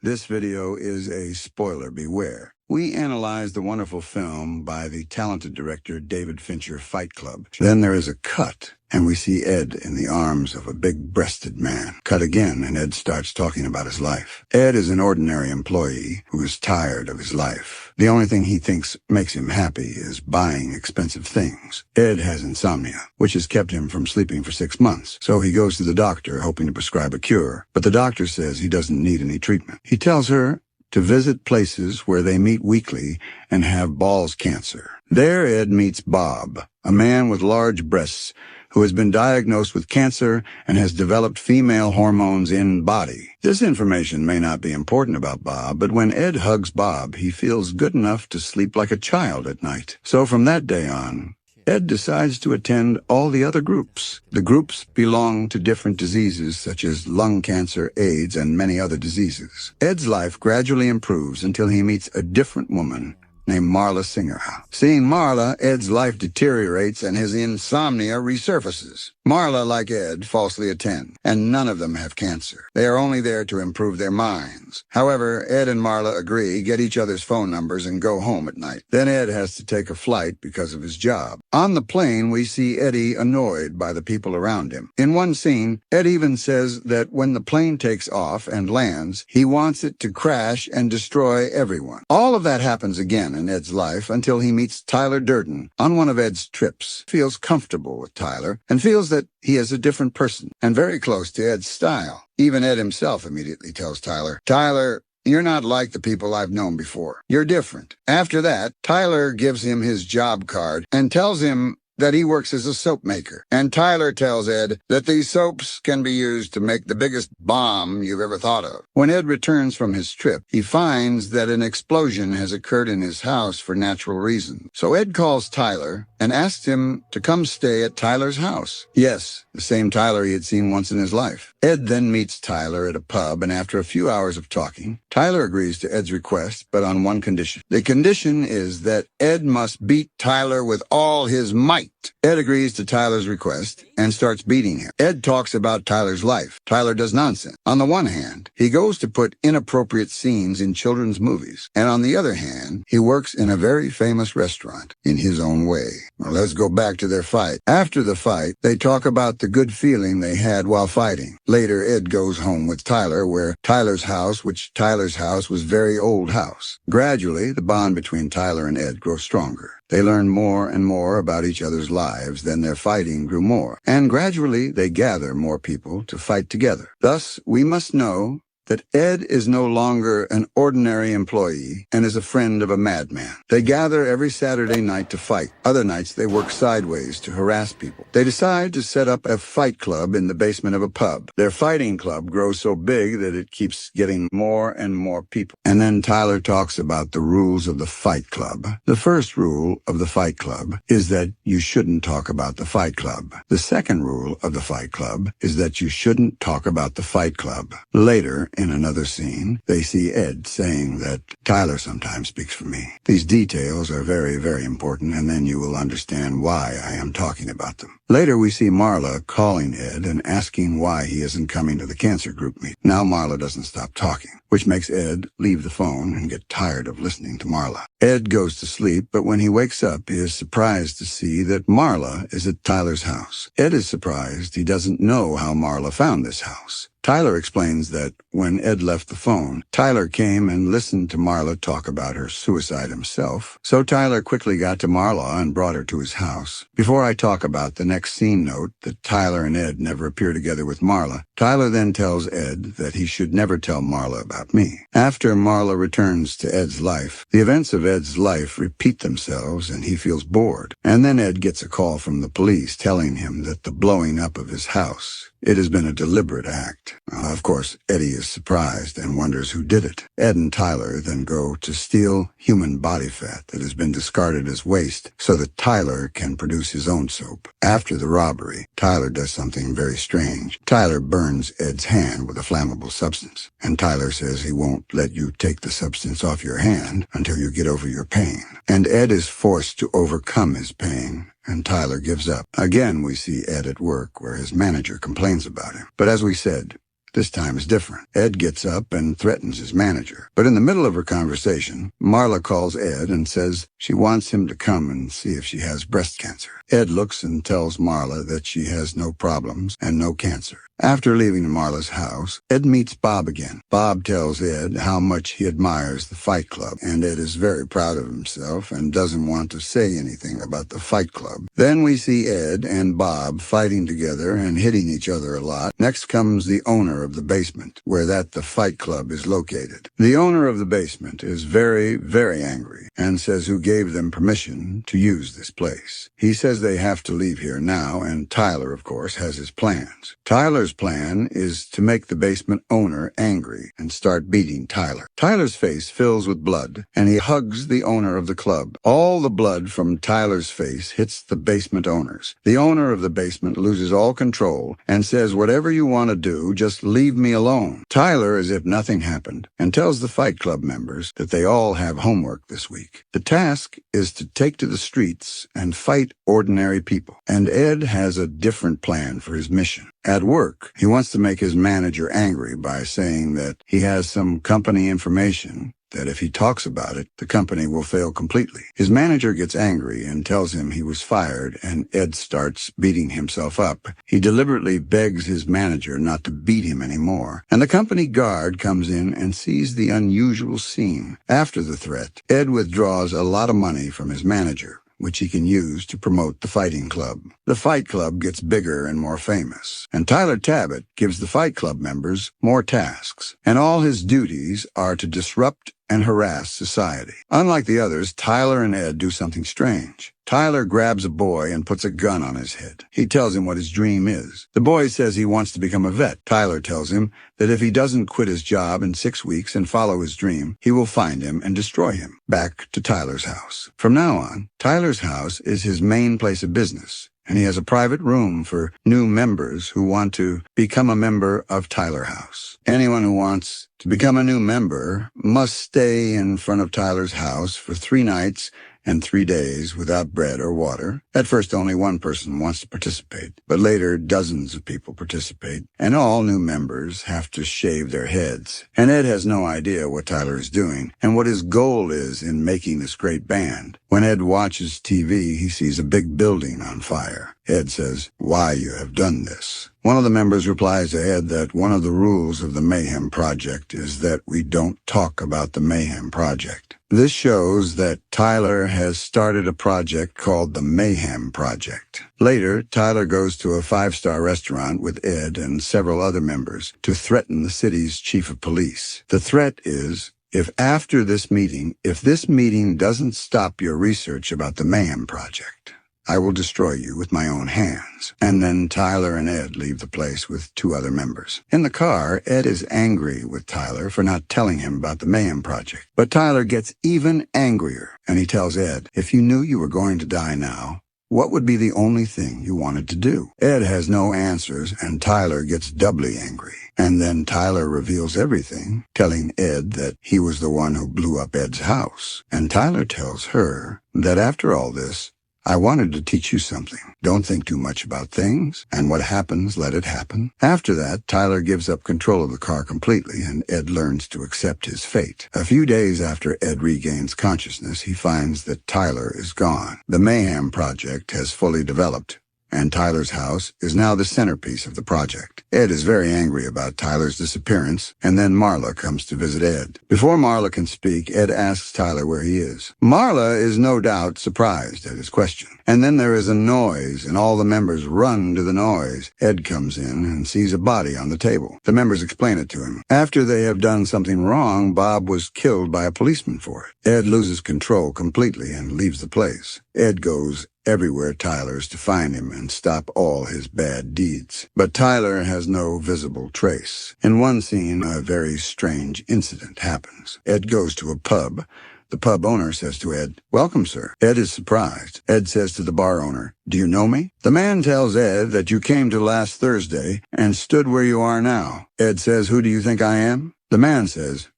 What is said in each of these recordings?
This video is a spoiler beware. We analyzed the wonderful film by the talented director David Fincher, Fight Club. Then there is a cut, and we see Ed in the arms of a big-breasted man. Cut again, and Ed starts talking about his life. Ed is an ordinary employee who is tired of his life. The only thing he thinks makes him happy is buying expensive things. Ed has insomnia, which has kept him from sleeping for 6 months, so he goes to the doctor hoping to prescribe a cure. But the doctor says he doesn't need any treatment. He tells her to visit places where they meet weekly and have balls cancer. There Ed meets Bob, a man with large breasts who has been diagnosed with cancer and has developed female hormones in body. This information may not be important about Bob, but when Ed hugs Bob, he feels good enough to sleep like a child at night. So from that day on, Ed decides to attend all the other groups. The groups belong to different diseases such as lung cancer, AIDS, and many other diseases. Ed's life gradually improves until he meets a different woman named Marla Singer. Seeing Marla, Ed's life deteriorates and his insomnia resurfaces. Marla, like Ed, falsely attend, and none of them have cancer. They are only there to improve their minds. However, Ed and Marla agree, get each other's phone numbers, and go home at night. Then Ed has to take a flight because of his job. On the plane, we see Eddie annoyed by the people around him. In one scene, Ed even says that when the plane takes off and lands, he wants it to crash and destroy everyone. All of that happens again in Ed's life until he meets Tyler Durden on one of Ed's trips. He feels comfortable with Tyler and feels that he is a different person and very close to Ed's style. Even Ed himself immediately tells Tyler, "Tyler, you're not like the people I've known before. You're different." After that, Tyler gives him his job card and tells him that he works as a soap maker. And Tyler tells Ed that these soaps can be used to make the biggest bomb you've ever thought of. When Ed returns from his trip, he finds that an explosion has occurred in his house for natural reasons. So Ed calls Tyler and asks him to come stay at Tyler's house. Yes, the same Tyler he had seen once in his life. Ed then meets Tyler at a pub, and after a few hours of talking, Tyler agrees to Ed's request, but on one condition. The condition is that Ed must beat Tyler with all his might. Ed agrees to Tyler's request and starts beating him. Ed talks about Tyler's life. Tyler does nonsense. On the one hand, he goes to put inappropriate scenes in children's movies, and on the other hand, he works in a very famous restaurant in his own way. Well, let's go back to their fight. After the fight, they talk about the good feeling they had while fighting. Later, Ed goes home with Tyler, where Tyler's house was very old house. Gradually, the bond between Tyler and Ed grows stronger. They learn more and more about each other's lives, then their fighting grew more, and gradually they gather more people to fight together. Thus, we must know that Ed is no longer an ordinary employee and is a friend of a madman. They gather every Saturday night to fight. Other nights they work sideways to harass people. They decide to set up a fight club in the basement of a pub. Their fighting club grows so big that it keeps getting more and more people. And then Tyler talks about the rules of the fight club. The first rule of the fight club is that you shouldn't talk about the fight club. The second rule of the fight club is that you shouldn't talk about the fight club. Later, in another scene, they see Ed saying that Tyler sometimes speaks for me. These details are very, very important, and then you will understand why I am talking about them. Later, we see Marla calling Ed and asking why he isn't coming to the cancer group meeting. Now Marla doesn't stop talking, which makes Ed leave the phone and get tired of listening to Marla. Ed goes to sleep, but when he wakes up, he is surprised to see that Marla is at Tyler's house. Ed is surprised he doesn't know how Marla found this house. Tyler explains that when Ed left the phone, Tyler came and listened to Marla talk about her suicide himself. So Tyler quickly got to Marla and brought her to his house. Before I talk about the next scene, note that Tyler and Ed never appear together with Marla. Tyler then tells Ed that he should never tell Marla about me. After Marla returns to Ed's life, the events of Ed's life repeat themselves and he feels bored. And then Ed gets a call from the police telling him that the blowing up of his house, it has been a deliberate act. Of course, Eddie is surprised and wonders who did it. Ed and Tyler then go to steal human body fat that has been discarded as waste so that Tyler can produce his own soap. After the robbery, Tyler does something very strange. Tyler burns Ed's hand with a flammable substance, and Tyler says he won't let you take the substance off your hand until you get over your pain. And Ed is forced to overcome his pain, and Tyler gives up. Again, we see Ed at work where his manager complains about him. But as we said, This time is different. Ed gets up and threatens his manager. But in the middle of her conversation, Marla calls Ed and says she wants him to come and see if she has breast cancer. Ed looks and tells Marla that she has no problems and no cancer. After leaving Marla's house, Ed meets Bob again. Bob tells Ed how much he admires the Fight Club, and Ed is very proud of himself and doesn't want to say anything about the Fight Club. Then we see Ed and Bob fighting together and hitting each other a lot. Next comes the owner of the basement, where the Fight Club is located. The owner of the basement is very, very angry and says who gave them permission to use this place. He says they have to leave here now, and Tyler, of course, has his plans. Tyler's plan is to make the basement owner angry and start beating Tyler. Tyler's face fills with blood, and he hugs the owner of the club. All the blood from Tyler's face hits the basement owners. The owner of the basement loses all control and says, "Whatever you want to do, just leave me alone." Tyler, as if nothing happened, and tells the Fight Club members that they all have homework this week. The task is to take to the streets and fight ordinary people, and Ed has a different plan for his mission. At work, he wants to make his manager angry by saying that he has some company information that if he talks about it, the company will fail completely. His manager gets angry and tells him he was fired, and Ed starts beating himself up. He deliberately begs his manager not to beat him anymore, and the company guard comes in and sees the unusual scene. After the threat, Ed withdraws a lot of money from his manager, which he can use to promote the fighting club. The Fight Club gets bigger and more famous, and Tyler Tabbitt gives the Fight Club members more tasks, and all his duties are to disrupt and harass society. Unlike the others, Tyler and Ed do something strange. Tyler grabs a boy and puts a gun on his head. He tells him what his dream is. The boy says he wants to become a vet. Tyler tells him that if he doesn't quit his job in 6 weeks and follow his dream, he will find him and destroy him. Back to Tyler's house. From now on, Tyler's house is his main place of business, and he has a private room for new members who want to become a member of Tyler House. Anyone who wants to become a new member must stay in front of Tyler's house for 3 nights and 3 days without bread or water. At first, only one person wants to participate, but later dozens of people participate, and all new members have to shave their heads. And Ed has no idea what Tyler is doing and what his goal is in making this great band. When Ed watches TV, he sees a big building on fire. Ed says, "Why you have done this?" One of the members replies to Ed that one of the rules of the Mayhem Project is that we don't talk about the Mayhem Project. This shows that Tyler has started a project called the Mayhem Project. Later, Tyler goes to a 5-star restaurant with Ed and several other members to threaten the city's chief of police. The threat is, if this meeting doesn't stop your research about the Mayhem Project, I will destroy you with my own hands. And then Tyler and Ed leave the place with 2 other members. In the car, Ed is angry with Tyler for not telling him about the Mayhem Project. But Tyler gets even angrier, and he tells Ed, if you knew you were going to die now, what would be the only thing you wanted to do? Ed has no answers, and Tyler gets doubly angry. And then Tyler reveals everything, telling Ed that he was the one who blew up Ed's house. And Tyler tells her that after all this, I wanted to teach you something. Don't think too much about things, and what happens, let it happen. After that, Tyler gives up control of the car completely, and Ed learns to accept his fate. A few days after Ed regains consciousness, he finds that Tyler is gone. The Mayhem Project has fully developed, and Tyler's house is now the centerpiece of the project. Ed is very angry about Tyler's disappearance, and then Marla comes to visit Ed. Before Marla can speak, Ed asks Tyler where he is. Marla is no doubt surprised at his question. And then there is a noise, and all the members run to the noise. Ed comes in and sees a body on the table. The members explain it to him. After they have done something wrong, Bob was killed by a policeman for it. Ed loses control completely and leaves the place. Ed goes everywhere Tyler's to find him and stop all his bad deeds. But Tyler has no visible trace. In one scene, a very strange incident happens. Ed goes to a pub. The pub owner says to Ed, "Welcome, sir." Ed is surprised. Ed says to the bar owner, "Do you know me?" The man tells Ed that you came to last Thursday and stood where you are now. Ed says, "Who do you think I am?" The man says,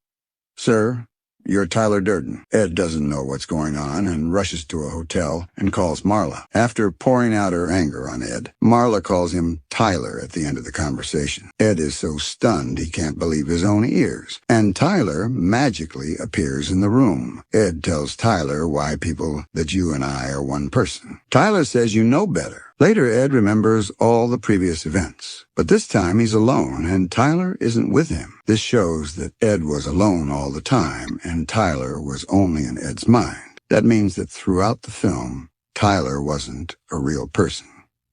"Sir, You're Tyler Durden." Ed doesn't know what's going on and rushes to a hotel and calls Marla. After pouring out her anger on Ed, Marla calls him Tyler at the end of the conversation. Ed is so stunned he can't believe his own ears, and Tyler magically appears in the room. Ed tells Tyler why people that you and I are one person. Tyler says you know better. Later, Ed remembers all the previous events, but this time he's alone, and Tyler isn't with him. This shows that Ed was alone all the time, and Tyler was only in Ed's mind. That means that throughout the film, Tyler wasn't a real person.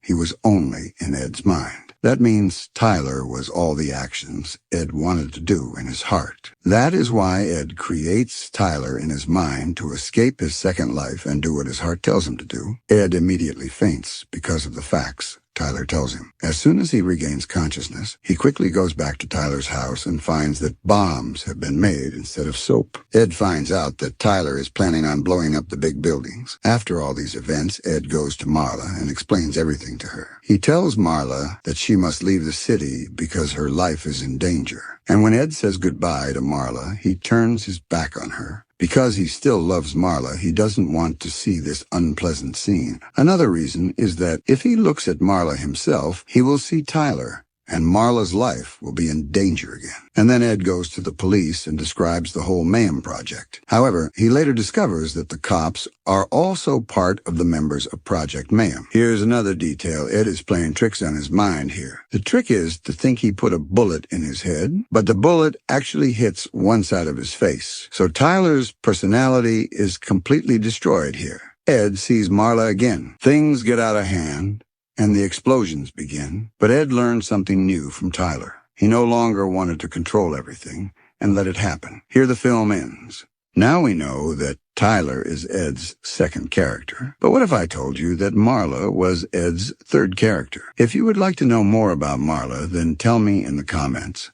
He was only in Ed's mind. That means Tyler was all the actions Ed wanted to do in his heart. That is why Ed creates Tyler in his mind to escape his second life and do what his heart tells him to do. Ed immediately faints because of the facts Tyler tells him. As soon as he regains consciousness, he quickly goes back to Tyler's house and finds that bombs have been made instead of soap. Ed finds out that Tyler is planning on blowing up the big buildings. After all these events, Ed goes to Marla and explains everything to her. He tells Marla that she must leave the city because her life is in danger. And when Ed says goodbye to Marla, he turns his back on her. Because he still loves Marla, he doesn't want to see this unpleasant scene. Another reason is that if he looks at Marla himself, he will see Tyler, and Marla's life will be in danger again. And then Ed goes to the police and describes the whole Mayhem project. However, he later discovers that the cops are also part of the members of Project Mayhem. Here's another detail. Ed is playing tricks on his mind here. The trick is to think he put a bullet in his head, but the bullet actually hits one side of his face. So Tyler's personality is completely destroyed here. Ed sees Marla again. Things get out of hand, and the explosions begin, but Ed learned something new from Tyler. He no longer wanted to control everything and let it happen. Here the film ends. Now we know that Tyler is Ed's second character. But what if I told you that Marla was Ed's third character? If you would like to know more about Marla, then tell me in the comments.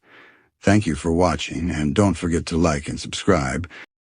Thank you for watching, and don't forget to like and subscribe.